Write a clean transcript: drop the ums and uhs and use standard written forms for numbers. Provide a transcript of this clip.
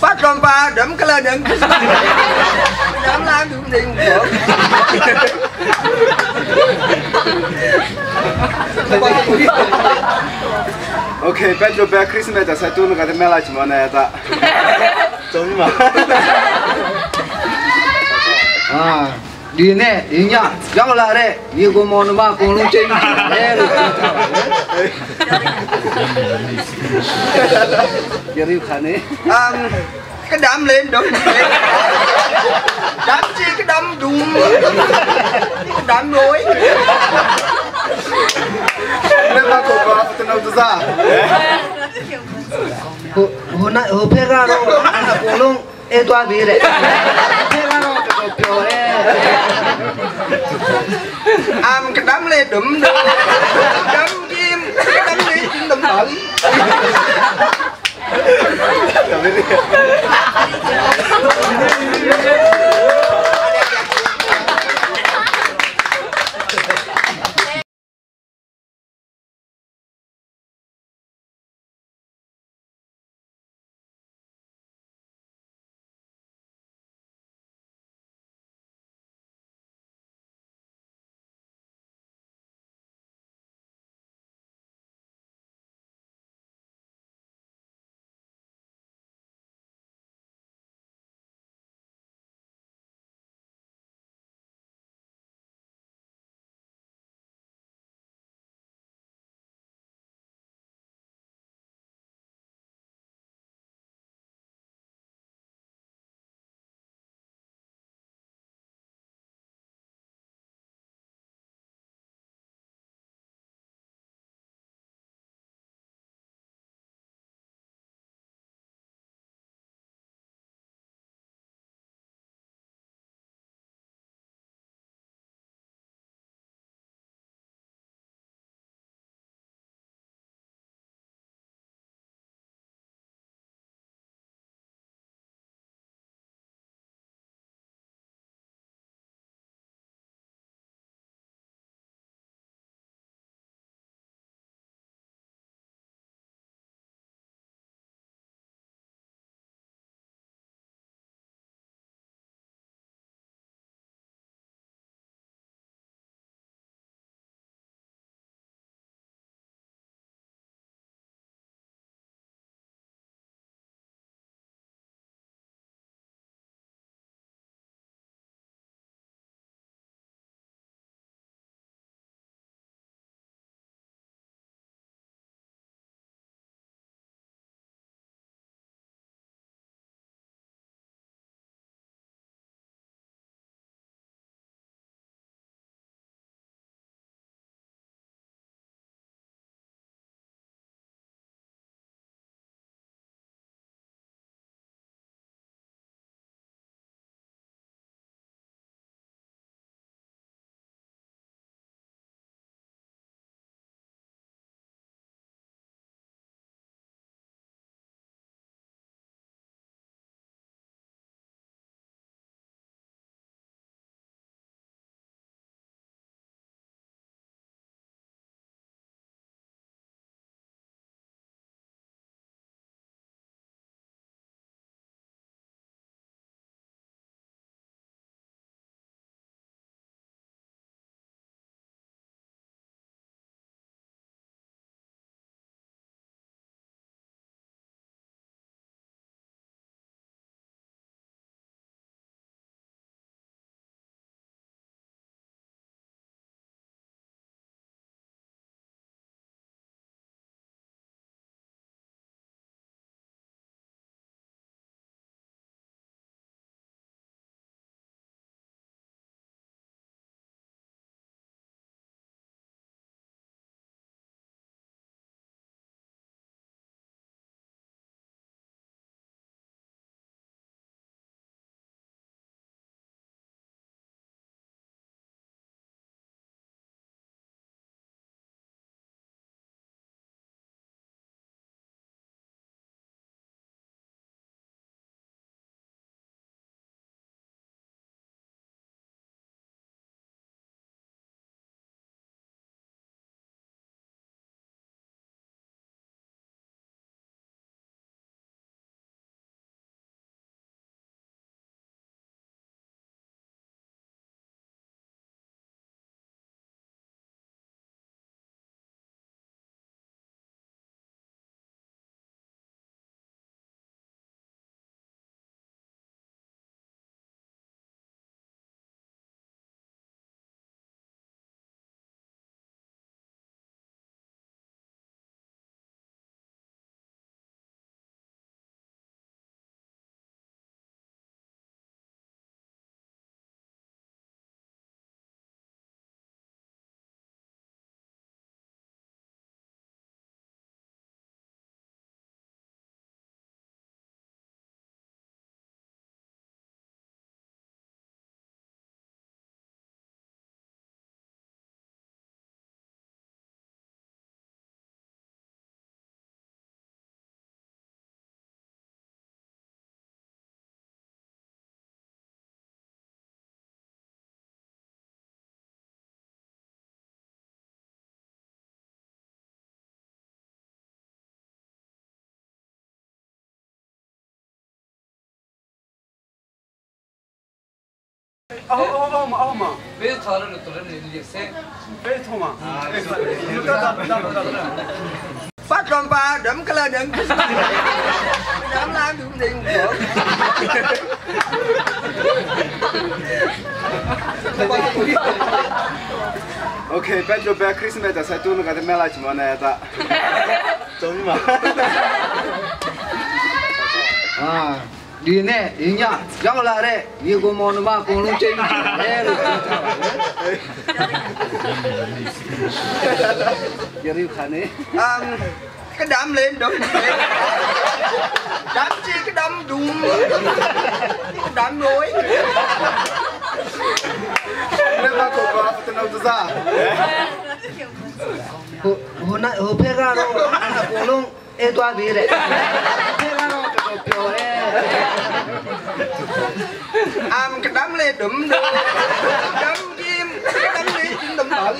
phát tròn pha đấm cái lên đừng dám làm tôi đi một bữa. Ok, Pedro Bear Christmas đã sai tu nó cái mẹ lại chúng này ta. Giống mà. À, đi nè, đi nhá, giao lại đấy, nhiều cô mòn mà cùng lúc trên đấy rồi. Giờ đi khán ấy. Cái đám lên đúng đám chi cái đám đùng đám nối Nên mà cô có tên nào ra? Hôm nay hôm phê ra đâu, anh là cùng lúc em toa về đấy. Phê ra đâu cái đồ đấy. Cái đám lên đụng đám chim cái đám đi chim đụng bẩn. Cảm ơn. Oma. 왜 다른 어떤 일이었어요? Toma. Phát con ba đấm cái lên đừng dám làm được gì được. Okay, Pedro Bear Christmas saya tu nak ada melaj mana tak? Jom mah. Đi nè, đi nhá, giao lại đây, như cô mòn ba cùng luôn trên đây rồi. Giờ đi khán ấy. Cái đám lên đấm đám chi cái đấm đùng đám nối. Kenapa kau buat tenau tu sah? Hôm phê ra rồi, là cùng luôn toa về đấy. Phê ra rồi, cái biểu đấy. Cái đám lên đấm đấm chim cái đám lên chim đấm bẩn.